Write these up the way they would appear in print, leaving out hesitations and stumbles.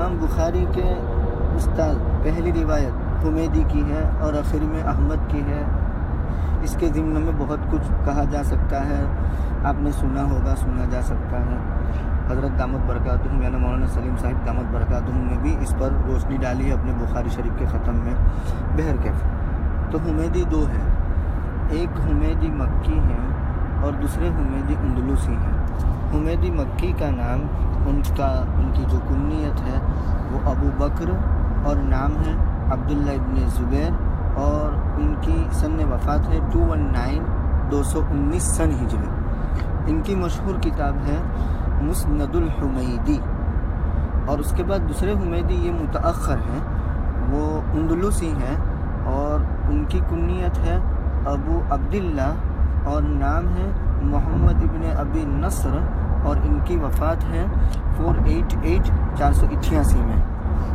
امام بخاری کے استاد پہلی روایت حمیدی کی ہے اور آخر میں احمد کی ہے. اس کے ضمن میں بہت کچھ کہا جا سکتا ہے، آپ نے سنا ہوگا، سنا جا سکتا ہے. حضرت دامت برکاتہم یعنی مولانا سلیم صاحب دامت برکاتہم نے بھی اس پر روشنی ڈالی ہے اپنے بخاری شریف کے ختم میں. بہرکیف تو حمیدی دو ہے، ایک حمیدی مکی ہیں اور دوسرے حمیدی اندلسی ہیں. حمیدی مکی کا نام ان کی جو کنیت ہے وہ ابو بکر اور نام ہے عبداللہ ابن زبیر اور ان کی سن وفات ہے 219 سن ہجری. ان کی مشہور کتاب ہے مسند الحمیدی. اور اس کے بعد دوسرے حمیدی یہ متأخر ہیں، وہ اندلسی ہیں اور ان کی کنیت ہے ابو عبداللہ اور نام ہے محمد ابن ابی نصر اور ان کی وفات ہے 488 میں.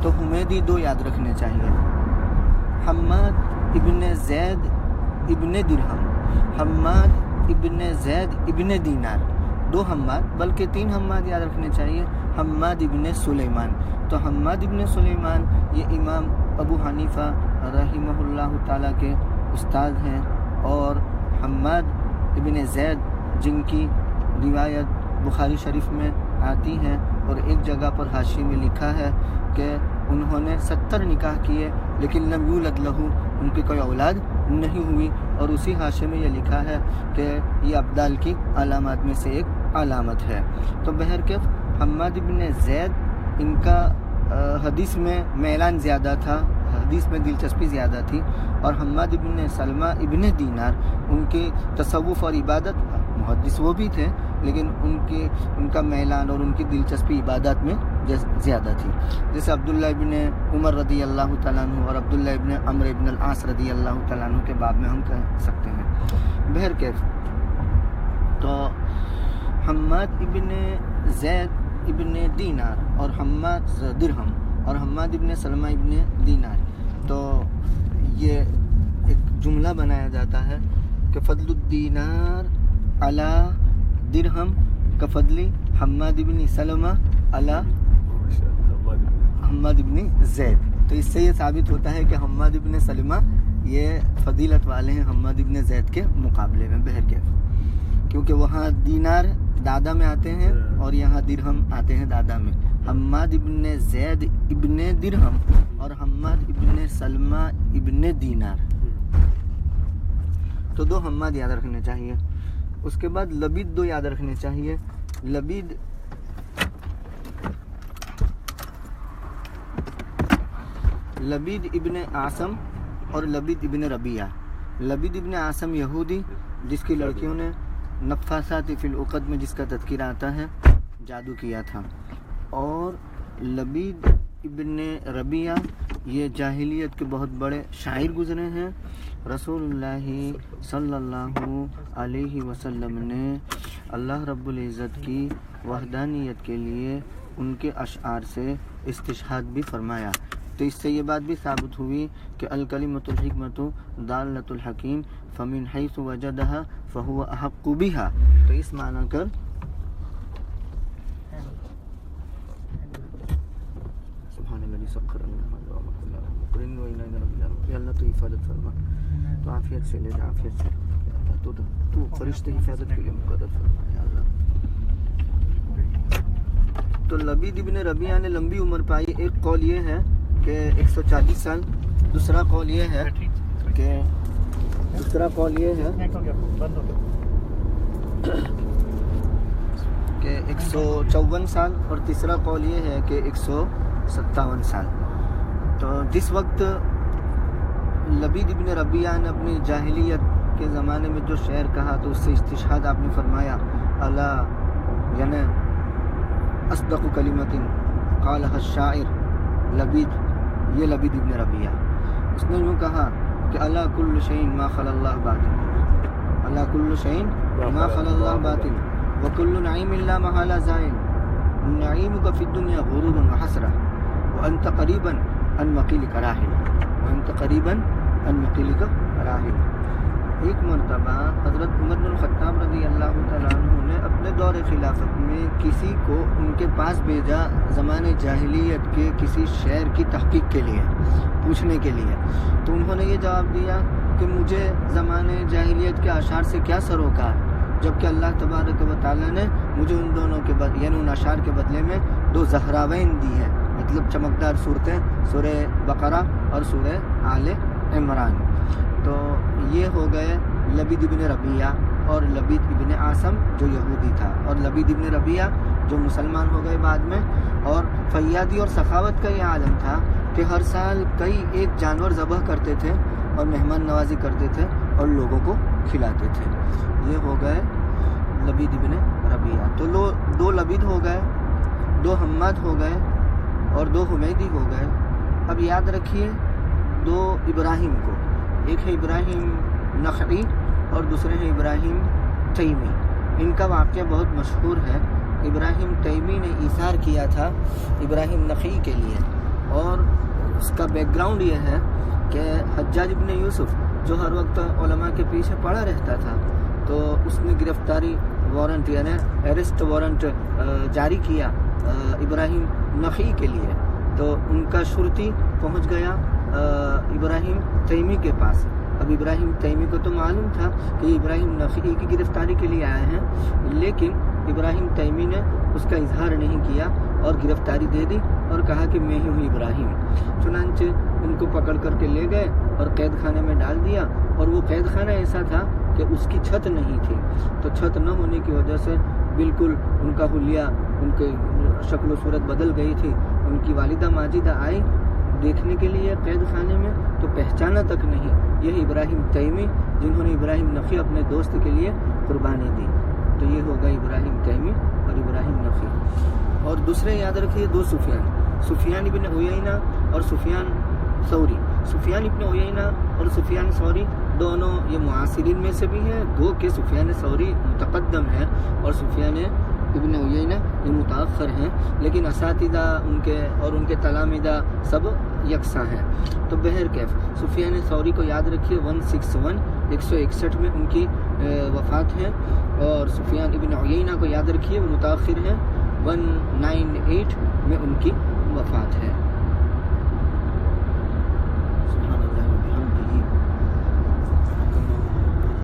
تو حمیدی دو یاد رکھنے چاہیے، حماد ابن زید ابن درہم، حماد ابن زید ابن دینار. دو حماد بلکہ تین حماد یاد رکھنے چاہیے. حماد ابن سلیمان، تو حماد ابن سلیمان یہ امام ابو حنیفہ رحمہ اللہ تعالیٰ کے استاد ہیں. اور حماد ابن زید جن کی روایت بخاری شریف میں آتی ہے اور ایک جگہ پر حاشیے میں لکھا ہے کہ انہوں نے 70 نکاح کیے لیکن لم یولد لہو، ان کی کوئی اولاد نہیں ہوئی. اور اسی حاشیے میں یہ لکھا ہے کہ یہ ابدال کی علامات میں سے ایک علامت ہے. تو بہرکیف حماد ابن زید ان کا حدیث میں میلان زیادہ تھا، حدیث میں دلچسپی زیادہ تھی. اور حماد ابن سلمہ ابن دینار ان کی تصوف اور عبادت، محدث وہ بھی تھے لیکن ان کا میلان اور ان کی دلچسپی عبادات میں زیادہ تھی. جیسے عبداللہ ابن عمر رضی اللہ تعالیٰ عنہ اور عبداللہ ابن عمرو ابن العاص رضی اللہ تعالیٰ عنہ کے باب میں ہم کہہ سکتے ہیں. بہرکیف تو حماد ابن زید ابن دینار اور حماد درہم اور حماد ابن سلمہ ابن دینار، تو یہ ایک جملہ بنایا جاتا ہے کہ فضل الدینار علی درہم کفضل حماد ابن سلمہ علی حماد ابن زید. تو اس سے یہ ثابت ہوتا ہے کہ حماد ابن سلمہ یہ فضیلت والے ہیں حماد ابن زید کے مقابلے میں. بہرکیف کیونکہ وہاں دینار دادا میں آتے ہیں اور یہاں درہم آتے ہیں دادا میں. حماد ابن زید ابن درہم اور حماد ابن سلمہ ابن دینار، تو دو حماد یاد رکھنے چاہیے. اس کے بعد لبید دو یاد رکھنے چاہیے. لبید ابن عاصم اور لبید ابن ربیعہ. لبید ابن عاصم یہودی جس کی لڑکیوں نے نفاسات فی العقد میں جس کا تذکرہ آتا ہے جادو کیا تھا. اور لبید ابن ربیعہ یہ جاہلیت کے بہت بڑے شاعر گزرے ہیں. رسول اللہ صلی اللہ علیہ وسلم نے اللہ رب العزت کی وحدانیت کے لیے ان کے اشعار سے استشہاد بھی فرمایا. تو اس سے یہ بات بھی ثابت ہوئی کہ الکلمۃ الحکمۃ دالۃ الحکیم فمن حیث وجدہا فہو احق بہا. تو اس معنی کر سبحان اللہ سخر اللہ تو حفاظت فرما، تو عافیت سے لے جا، عافیت سے تو فرشتے حفاظت کے لیے مقرر فرما یا اللہ. تو لبید ابن ربیعہ نے لمبی عمر پائی. ایک قول یہ ہے کہ 140 سال، دوسرا قول یہ ہے کہ 154 سال اور تیسرا قول یہ ہے کہ 157 سال. تو جس وقت لبید ابن ربیعہ نے اپنی جاہلیت کے زمانے میں جو شعر کہا تو اس سے استشہاد آپ نے فرمایا اللہ یعنی اصدق کلمۃ قالها الشاعر لبید، یہ لبید ابن ربیعہ. اس نے یوں کہا کہ اللہ کل شیء ما خلا اللہ باطل، اللہ کل شیء ما خلا اللہ باطل وکل نعیم لا محالہ زائل، نعیمک فی الدنیا غرور وحسرہ وانت قریبا عن مقیلک راحل، وانت قریبا عن مقیلک راحل. ایک مرتبہ حضرت عمر بن الخطاب رضی اللہ تعالیٰ عنہ نے اپنے دور خلافت میں کسی کو ان کے پاس بھیجا زمانے جاہلیت کے کسی شعر کی تحقیق کے لیے، پوچھنے کے لیے. تو انہوں نے یہ جواب دیا کہ مجھے زمانے جاہلیت کے اشعار سے کیا سروکار، جبکہ اللہ تبارک و تعالیٰ نے مجھے ان دونوں کے یعنی ان اشعار کے بدلے میں 2 زہراوین دی ہیں، مطلب چمکدار صورتیں، سورہ بقرہ اور سورہ آل عمران. تو یہ ہو گئے لبید ابن ربیعہ اور لبید ابن عاصم جو یہودی تھا، اور لبید ابن ربیعہ جو مسلمان ہو گئے بعد میں. اور فیادی اور سخاوت کا یہ عالم تھا کہ ہر سال کئی ایک جانور ذبح کرتے تھے اور مہمان نوازی کرتے تھے اور لوگوں کو کھلاتے تھے. یہ ہو گئے لبید ابن ربیعہ. تو 2 لبید ہو گئے، 2 حماد ہو گئے اور 2 حمیدی ہو گئے. اب یاد رکھیے 2 ابراہیم کو، ایک ہے ابراہیم نخعی اور دوسرے ہیں ابراہیم تیمی. ان کا واقعہ بہت مشہور ہے. ابراہیم تیمی نے ایثار کیا تھا ابراہیم نخعی کے لیے، اور اس کا بیک گراؤنڈ یہ ہے کہ حجاج ابن یوسف جو ہر وقت علماء کے پیچھے پڑا رہتا تھا، تو اس نے گرفتاری وارنٹ یعنی اریسٹ وارنٹ جاری کیا ابراہیم نخعی کے لیے. تو ان کا شرطی پہنچ گیا ابراہیم تیمی کے پاس. اب ابراہیم تیمی کو تو معلوم تھا کہ ابراہیم نخعی کی گرفتاری کے لیے آئے ہیں، لیکن ابراہیم تیمی نے اس کا اظہار نہیں کیا اور گرفتاری دے دی اور کہا کہ میں ہی ہوں ابراہیم. چنانچہ ان کو پکڑ کر کے لے گئے اور قید خانے میں ڈال دیا. اور وہ قید خانہ ایسا تھا کہ اس کی چھت نہیں تھی، تو چھت نہ ہونے کی وجہ سے بالکل ان کا حلیہ، ان کی شکل و صورت بدل گئی تھی. ان کی والدہ ماجدہ آئی دیکھنے کے لیے قید خانے میں، تو پہچانا تک نہیں یہ ابراہیم تیمی جنہوں نے ابراہیم نخعی اپنے دوست کے لیے قربانی دی. تو یہ ہوگا ابراہیم تیمی اور ابراہیم نخعی. اور دوسرے یاد رکھیے 2 سفیان ابن عیینہ اور سفیان ثوری. سفیان ابن عیینہ اور سفیان ثوری دونوں یہ معاصرین میں سے بھی ہیں، گو کہ سفیان ثوری متقدم ہے اور سفیان ابن عیینہ یہ متاخر ہیں، لیکن اساتذہ ان کے اور ان کے تلامذہ سب یکساں ہیں. تو بہرکیف سفیان ثوری کو یاد رکھیے 161 میں ان کی وفات ہے، اور سفیان ابن عیینہ کو یاد رکھیے وہ متاخر ہیں 198 میں ان کی وفات ہے.